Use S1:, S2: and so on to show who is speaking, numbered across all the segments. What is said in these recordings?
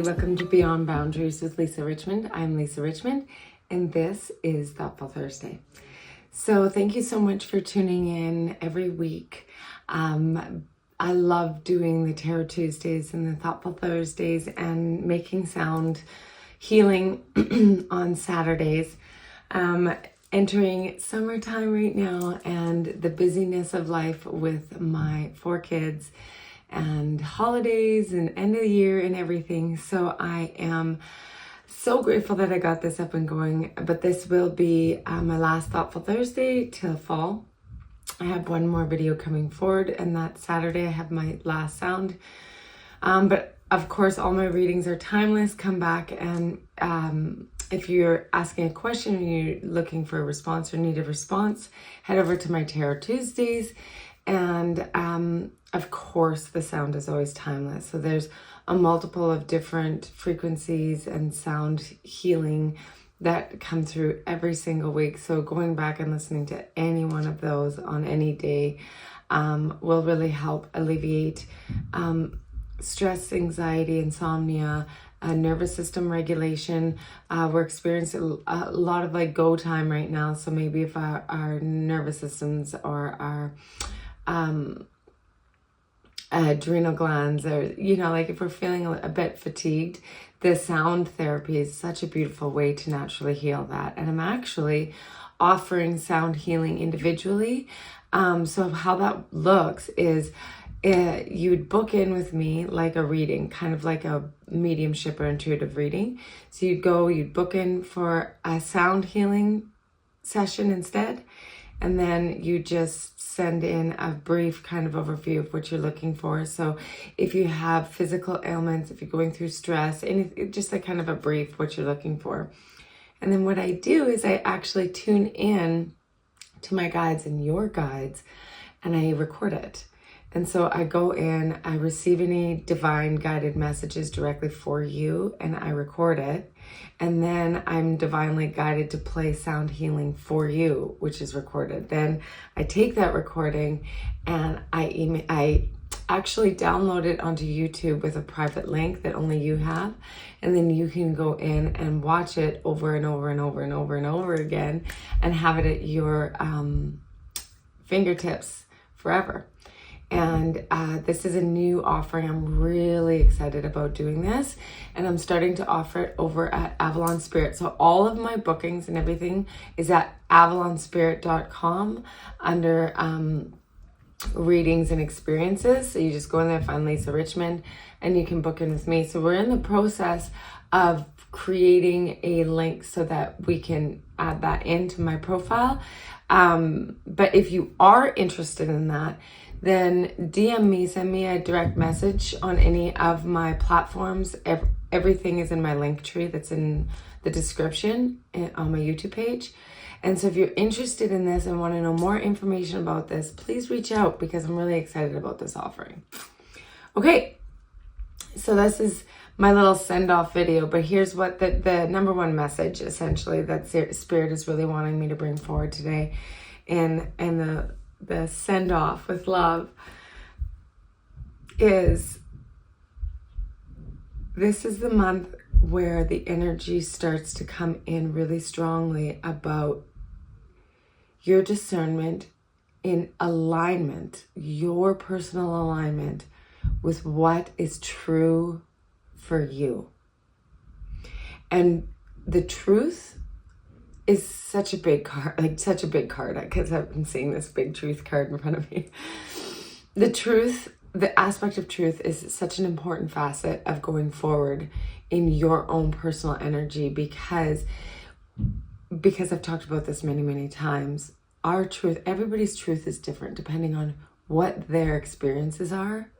S1: everybody. Welcome to Beyond Boundaries with Lisa Richmond. I'm Lisa Richmond, and this is Thoughtful Thursday. So thank you so much for tuning in every week. I love doing the Tarot Tuesdays and the Thoughtful Thursdays and making sound healing on Saturdays. Entering summertime right now and the busyness of life with my 4 kids and holidays and end of the year and everything. So I am so grateful that I got this up and going, but this will be my last Thoughtful Thursday till fall. I have one more video coming forward, and that Saturday I have my last sound. But of course, all my readings are timeless. Come back and if you're asking a question and you're looking for a response or need a response, head over to my Tarot Tuesdays. And of course, the sound is always timeless. So there's a multiple of different frequencies and sound healing that come through every single week. So going back and listening to any one of those on any day will really help alleviate stress, anxiety, insomnia, nervous system regulation. We're experiencing a lot of like go time right now. So maybe if our nervous systems or our adrenal glands, or like if we're feeling a bit fatigued, the sound therapy is such a beautiful way to naturally heal that. And I'm actually offering sound healing individually. So how that looks is you'd book in with me like a reading, kind of like a mediumship or intuitive reading. So you'd book in for a sound healing session instead. And then you just send in a brief kind of overview of what you're looking for. So if you have physical ailments, if you're going through stress, just like kind of a brief what you're looking for. And then what I do is I actually tune in to my guides and your guides, and I record it. And so I go in, I receive any divine guided messages directly for you, and I record it. And then I'm divinely guided to play sound healing for you, which is recorded. Then I take that recording and I actually download it onto YouTube with a private link that only you have. And then you can go in and watch it over and over and over and over and over again and have it at your fingertips forever. And this is a new offering. I'm really excited about doing this. And I'm starting to offer it over at Avalon Spirit. So all of my bookings and everything is at avalonspirit.com under readings and experiences. So you just go in there, find Lisa Richmond, and you can book in with me. So we're in the process of creating a link so that we can add that into my profile. But if you are interested in that, then DM me, send me a direct message on any of my platforms. Everything is in my link tree that's in the description on my YouTube page. And so if you're interested in this and want to know more information about this, please reach out because I'm really excited about this offering. Okay, so this is my little send-off video, but here's what the number one message essentially that Spirit is really wanting me to bring forward today and the send-off with love is this is the month where the energy starts to come in really strongly about your discernment in alignment, your personal alignment with what is true for you. And the truth is such a big card, because I've been seeing this big truth card in front of me. The aspect of truth is such an important facet of going forward in your own personal energy because I've talked about this many, many times. Our truth, everybody's truth is different depending on what their experiences are.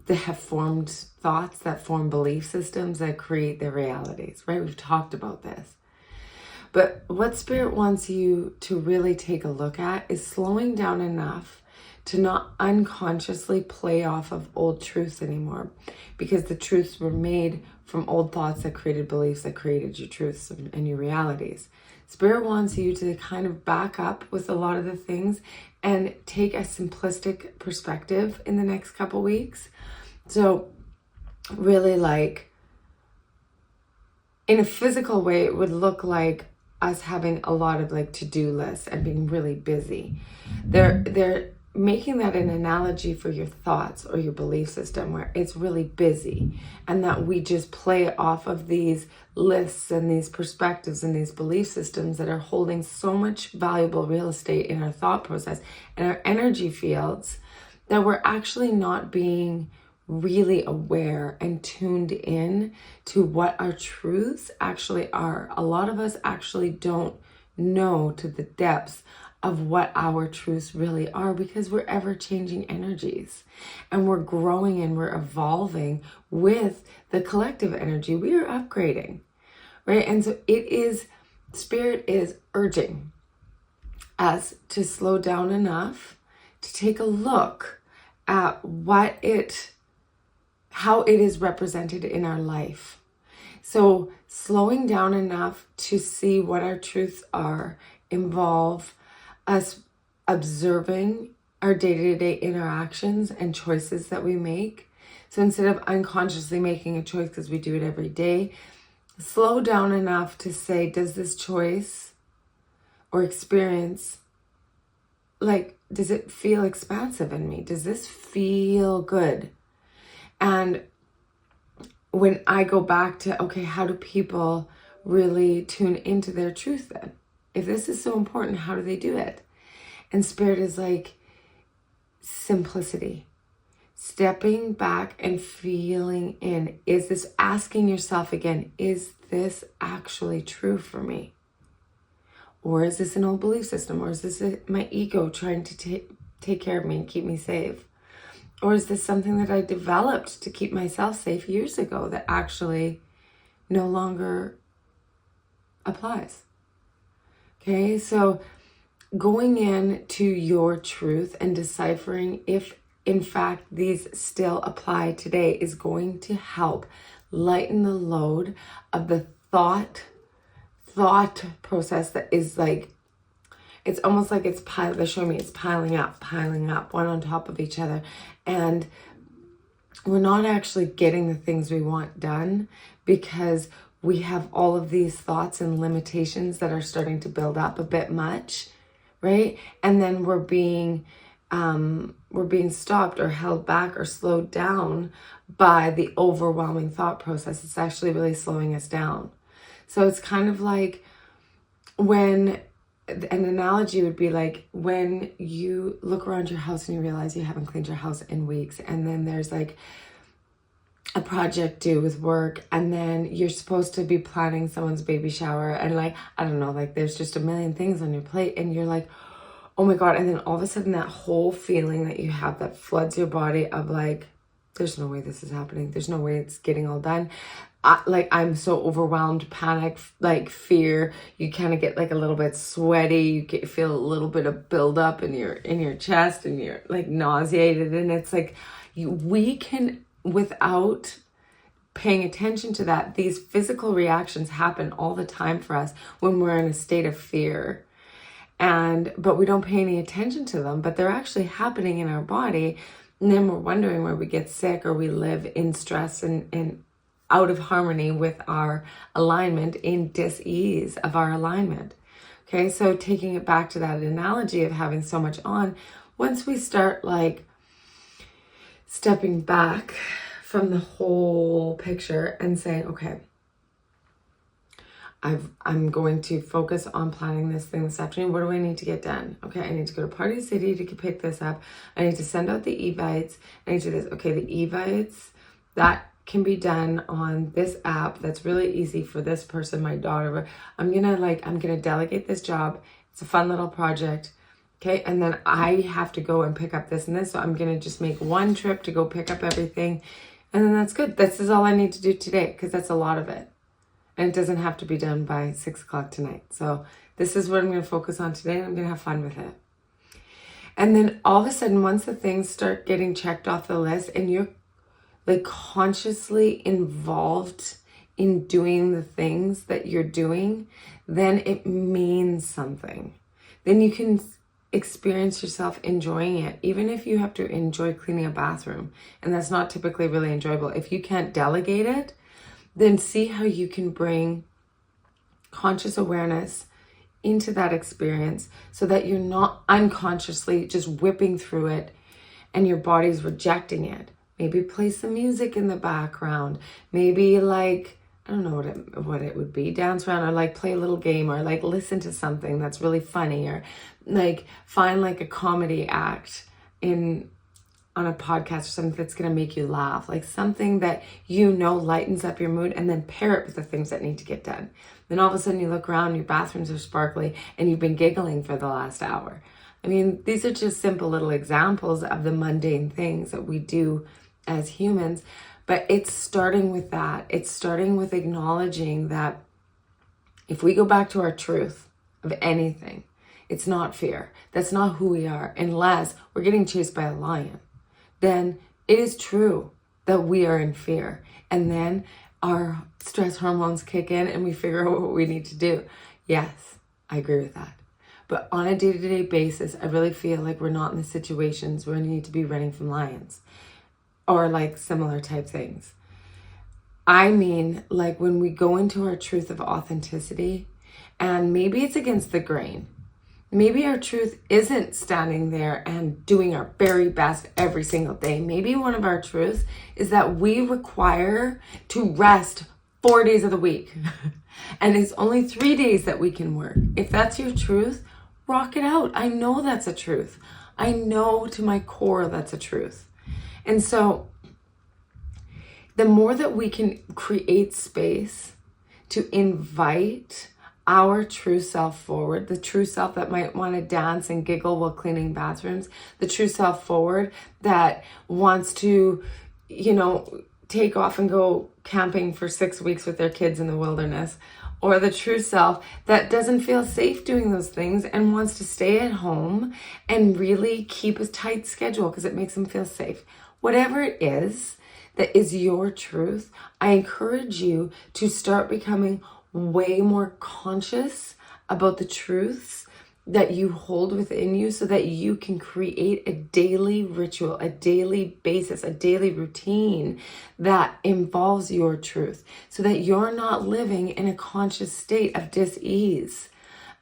S1: They have formed thoughts that form belief systems that create their realities, right? We've talked about this. But what Spirit wants you to really take a look at is slowing down enough to not unconsciously play off of old truths anymore, because the truths were made from old thoughts that created beliefs that created your truths and your realities. Spirit wants you to kind of back up with a lot of the things and take a simplistic perspective in the next couple weeks. So really in a physical way, it would look like us having a lot of like to-do lists and being really busy. They're making that an analogy for your thoughts or your belief system, where it's really busy, and that we just play off of these lists and these perspectives and these belief systems that are holding so much valuable real estate in our thought process and our energy fields, that we're actually not being really aware and tuned in to what our truths actually are. A lot of us actually don't know to the depths of what our truths really are, because we're ever changing energies and we're growing and we're evolving with the collective energy. We are upgrading, right? And so Spirit is urging us to slow down enough to take a look at how it is represented in our life. So slowing down enough to see what our truths are involve us observing our day-to-day interactions and choices that we make. So instead of unconsciously making a choice because we do it every day, slow down enough to say, does this choice or experience, does it feel expansive in me? Does this feel good? And when I go back to, okay, how do people really tune into their truth then? If this is so important, how do they do it? And Spirit is like simplicity. Stepping back and feeling in. Is this, asking yourself again, is this actually true for me? Or is this an old belief system? Or is this my ego trying to take care of me and keep me safe? Or is this something that I developed to keep myself safe years ago that actually no longer applies? Okay, so going in to your truth and deciphering if in fact these still apply today is going to help lighten the load of the thought process that is like, it's almost like they're showing me it's piling up, one on top of each other. And we're not actually getting the things we want done because we have all of these thoughts and limitations that are starting to build up a bit much, right? And then we're being stopped or held back or slowed down by the overwhelming thought process. It's actually really slowing us down. So it's kind of like when, an analogy would be like when you look around your house and you realize you haven't cleaned your house in weeks, and then there's like a project due with work, and then you're supposed to be planning someone's baby shower, and like, I don't know, like there's just a million things on your plate, and you're like, oh my God. And then all of a sudden that whole feeling that you have that floods your body of like, there's no way this is happening. There's no way it's getting all done. I'm so overwhelmed, panic, like fear. You kind of get like a little bit sweaty. You feel a little bit of buildup in your chest, and you're like nauseated. And it's like we can, without paying attention to that, these physical reactions happen all the time for us when we're in a state of fear. But we don't pay any attention to them, but they're actually happening in our body. And then we're wondering where we get sick, or we live in stress and out of harmony with our alignment, in dis-ease of our alignment. Okay, so taking it back to that analogy of having so much on, once we start like stepping back from the whole picture and saying, okay, I'm going to focus on planning this thing this afternoon. What do I need to get done? Okay, I need to go to Party City to pick this up. I need to send out the e-vites. I need to do this. Okay, the e-vites, that can be done on this app. That's really easy for this person, my daughter. I'm gonna delegate this job. It's a fun little project. Okay, and then I have to go and pick up this and this. So I'm gonna just make one trip to go pick up everything. And then that's good. This is all I need to do today, because that's a lot of it. And it doesn't have to be done by 6 o'clock tonight. So this is what I'm going to focus on today, and I'm going to have fun with it. And then all of a sudden, once the things start getting checked off the list and you're like consciously involved in doing the things that you're doing, then it means something. Then you can experience yourself enjoying it, even if you have to enjoy cleaning a bathroom. And that's not typically really enjoyable. If you can't delegate it, then see how you can bring conscious awareness into that experience so that you're not unconsciously just whipping through it and your body's rejecting it. Maybe play some music in the background. Maybe like, I don't know what it would be, dance around, or like play a little game, or like listen to something that's really funny, or like find like a comedy act on a podcast or something that's going to make you laugh, like something that lightens up your mood, and then pair it with the things that need to get done. Then all of a sudden you look around, your bathrooms are sparkly and you've been giggling for the last hour. I mean, these are just simple little examples of the mundane things that we do as humans, but it's starting with that. It's starting with acknowledging that if we go back to our truth of anything, it's not fear. That's not who we are, unless we're getting chased by a lion. Then it is true that we are in fear. And then our stress hormones kick in and we figure out what we need to do. Yes, I agree with that. But on a day-to-day basis, I really feel like we're not in the situations where we need to be running from lions or like similar type things. I mean, like when we go into our truth of authenticity, and maybe it's against the grain. Maybe our truth isn't standing there and doing our very best every single day. Maybe one of our truths is that we require to rest 4 days of the week. And it's only 3 days that we can work. If that's your truth, rock it out. I know that's a truth. I know to my core that's a truth. And so the more that we can create space to invite our true self forward, the true self that might want to dance and giggle while cleaning bathrooms, the true self forward that wants to, take off and go camping for 6 weeks with their kids in the wilderness, or the true self that doesn't feel safe doing those things and wants to stay at home and really keep a tight schedule because it makes them feel safe. Whatever it is that is your truth, I encourage you to start becoming way more conscious about the truths that you hold within you so that you can create a daily ritual, a daily basis, a daily routine that involves your truth so that you're not living in a conscious state of dis-ease,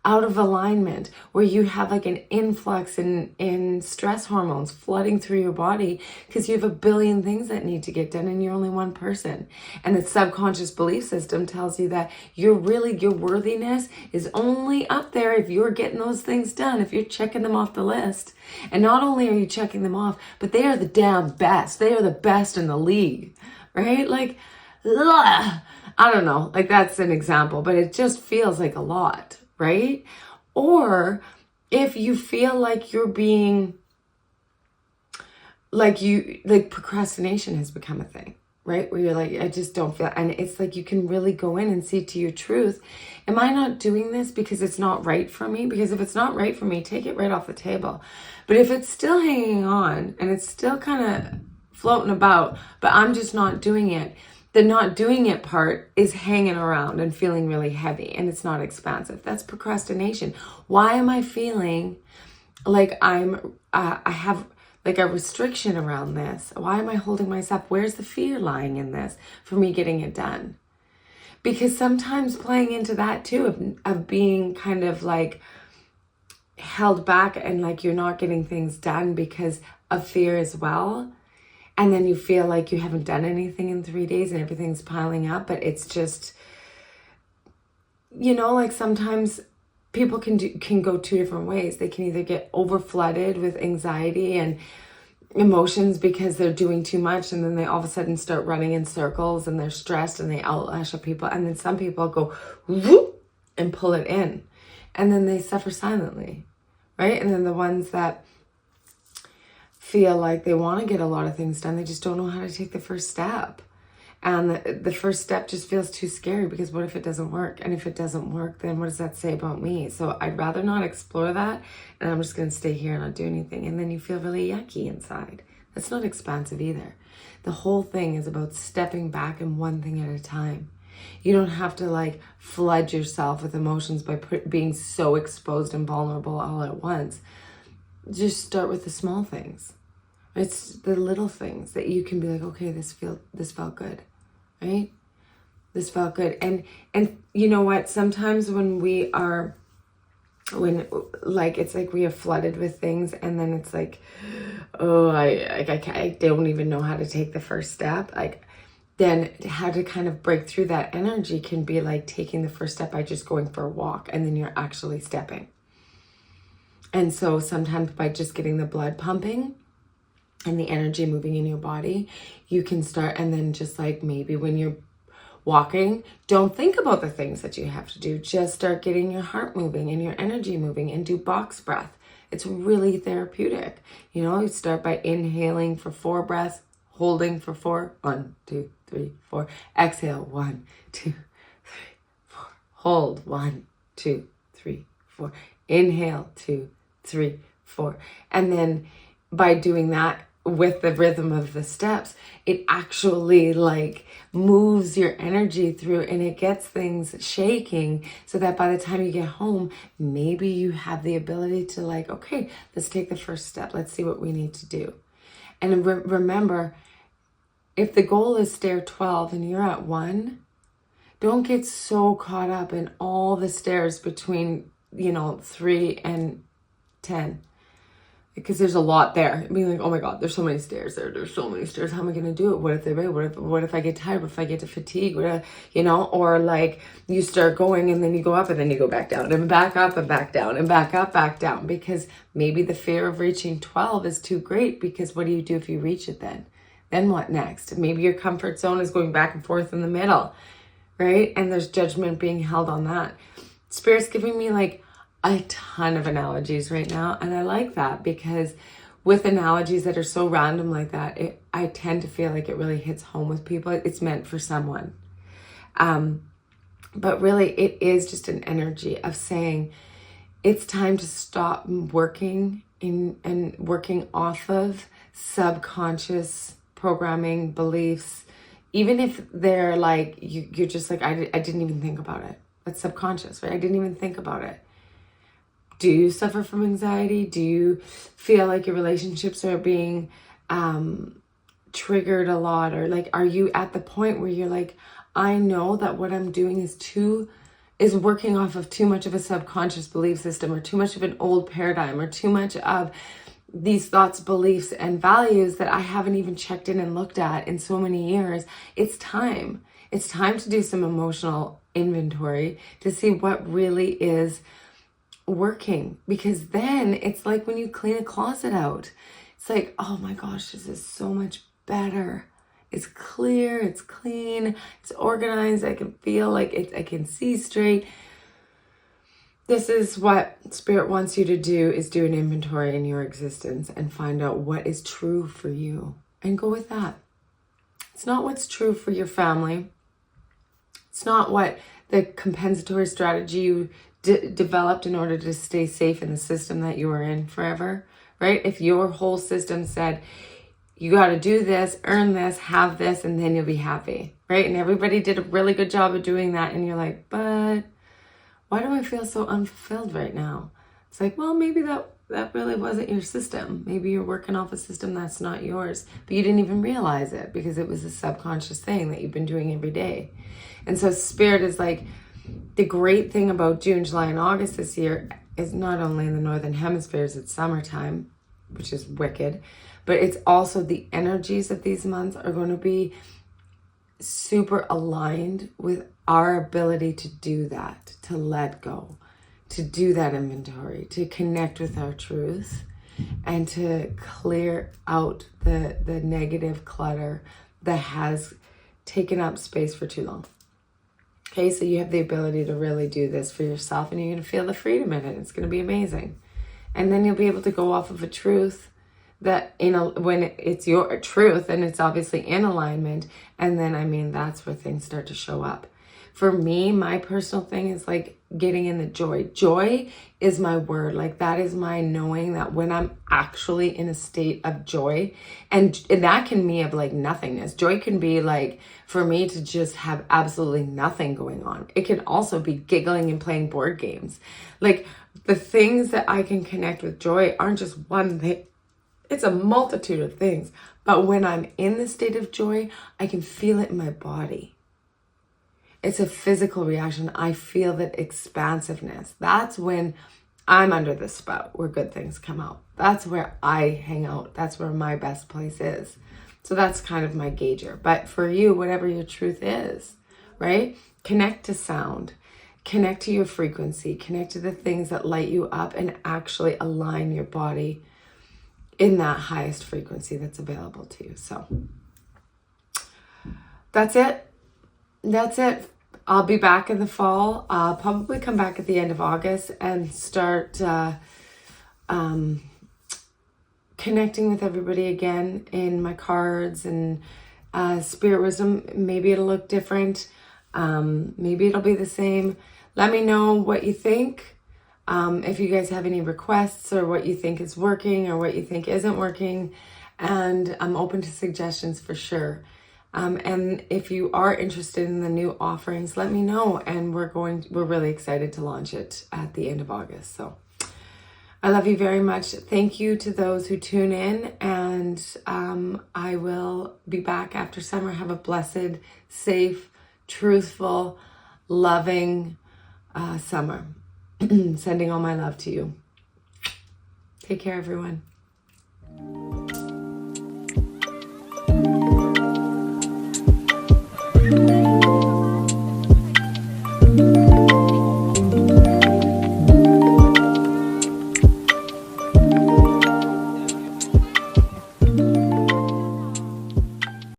S1: out of alignment, where you have like an influx in stress hormones flooding through your body because you have a billion things that need to get done and you're only one person. And the subconscious belief system tells you that your worthiness is only up there if you're getting those things done, if you're checking them off the list. And not only are you checking them off, but they are the damn best. They are the best in the league, right? Like, ugh, I don't know, like that's an example, but it just feels like a lot. Right? Or if you feel like you're being like procrastination has become a thing, right? Where you're like, I just don't feel, and it's like you can really go in and see to your truth. Am I not doing this because it's not right for me? Because if it's not right for me, take it right off the table. But if it's still hanging on and it's still kind of floating about, but I'm just not doing it, the not doing it part is hanging around and feeling really heavy and it's not expansive. That's procrastination. Why am I feeling like I have like a restriction around this? Why am I holding myself? Where's the fear lying in this for me getting it done? Because sometimes playing into that too of being kind of like held back and like you're not getting things done because of fear as well. And then you feel like you haven't done anything in 3 days and everything's piling up, but it's just, like sometimes people can go two different ways. They can either get over flooded with anxiety and emotions because they're doing too much, and then they all of a sudden start running in circles and they're stressed and they outlash at people. And then some people go whoop and pull it in, and then they suffer silently, right? And then the ones that feel like they want to get a lot of things done, they just don't know how to take the first step. And the first step just feels too scary because what if it doesn't work? And if it doesn't work, then what does that say about me? So I'd rather not explore that, and I'm just going to stay here and not do anything. And then you feel really yucky inside. That's not expansive either. The whole thing is about stepping back and one thing at a time. You don't have to like flood yourself with emotions by being so exposed and vulnerable all at once. Just start with the small things. It's the little things that you can be like, okay, this felt good, right? This felt good. And you know what? Sometimes when we are, it's like we are flooded with things, and then it's like, oh, I don't even know how to take the first step. Like, then how to kind of break through that energy can be like taking the first step by just going for a walk, and then you're actually stepping. And so sometimes by just getting the blood pumping and the energy moving in your body, you can start. And then just like maybe when you're walking, don't think about the things that you have to do. Just start getting your heart moving and your energy moving, and do box breath. It's really therapeutic. You start by inhaling for 4 breaths, holding for 4. 1, 2, 3, 4. Exhale. 1, 2, 3, 4. Hold. 1, 2, 3, 4. Inhale. 2, 3, 4. And then by doing that with the rhythm of the steps, it actually like moves your energy through, and it gets things shaking, so that by the time you get home, maybe you have the ability to like, okay, let's take the first step. Let's see what we need to do. And remember, if the goal is stair 12 and you're at 1, don't get so caught up in all the stairs between, 3 and 10. Because there's a lot there. Being like, oh my God, there's so many stairs there. There's so many stairs. How am I going to do it? What if they break? What if I get tired? What if I get to fatigue? Or like you start going and then you go up and then you go back down and back up and back down and back up, back down. Because maybe the fear of reaching 12 is too great, because what do you do if you reach it then? Then what next? Maybe your comfort zone is going back and forth in the middle, right? And there's judgment being held on that. Spirit's giving me like a ton of analogies right now, and I like that, because with analogies that are so random like that, I tend to feel like it really hits home with people. It's meant for someone, but really it is just an energy of saying it's time to stop working in and working off of subconscious programming, beliefs, even if they're like you're just like, I didn't even think about it. That's subconscious, right? I didn't even think about it. Do you suffer from anxiety? Do you feel like your relationships are being triggered a lot? Or like, are you at the point where you're like, I know that what I'm doing is working off of too much of a subconscious belief system, or too much of an old paradigm, or too much of these thoughts, beliefs, and values that I haven't even checked in and looked at in so many years. It's time. It's time to do some emotional inventory to see what really is working, because then it's like when you clean a closet out, it's like, oh my gosh, this is so much better. It's clear, it's clean, it's organized. I can feel like it, I can see straight. This is what Spirit wants you to do, is do an inventory in your existence and find out what is true for you and go with that. It's not what's true for your family. It's not what the compensatory strategy you developed in order to stay safe in the system that you were in forever, right? If your whole system said, you got to do this, earn this, have this, and then you'll be happy, right? And everybody did a really good job of doing that. And you're like, but why do I feel so unfulfilled right now? It's like, well, maybe that really wasn't your system. Maybe you're working off a system that's not yours, but you didn't even realize it because it was a subconscious thing that you've been doing every day. And so Spirit is like, the great thing about June, July, and August this year is not only in the Northern Hemispheres, it's summertime, which is wicked, but it's also the energies of these months are going to be super aligned with our ability to do that, to let go, to do that inventory, to connect with our truth, and to clear out the negative clutter that has taken up space for too long. Okay, so you have the ability to really do this for yourself, and you're going to feel the freedom in it. It's going to be amazing. And then you'll be able to go off of a truth that when it's your truth and it's obviously in alignment. And then, that's where things start to show up. For me, my personal thing is like getting in the joy. Joy is my word. Like that is my knowing that when I'm actually in a state of joy, and that can be of like nothingness. Joy can be like for me to just have absolutely nothing going on. It can also be giggling and playing board games. Like the things that I can connect with joy aren't just one thing. It's a multitude of things. But when I'm in the state of joy, I can feel it in my body. It's a physical reaction. I feel that expansiveness. That's when I'm under the spout where good things come out. That's where I hang out. That's where my best place is. So that's kind of my gauger. But for you, whatever your truth is, right? Connect to sound. Connect to your frequency. Connect to the things that light you up and actually align your body in that highest frequency that's available to you. So that's it. That's it. I'll be back in the fall. I'll probably come back at the end of August and start connecting with everybody again in my cards and spirit wisdom. Maybe it'll look different. Maybe it'll be the same. Let me know what you think. If you guys have any requests or what you think is working or what you think isn't working. And I'm open to suggestions for sure. And if you are interested in the new offerings, let me know. And we're really excited to launch it at the end of August. So I love you very much. Thank you to those who tune in, and I will be back after summer. Have a blessed, safe, truthful, loving summer. Sending all my love to you. Take care, everyone.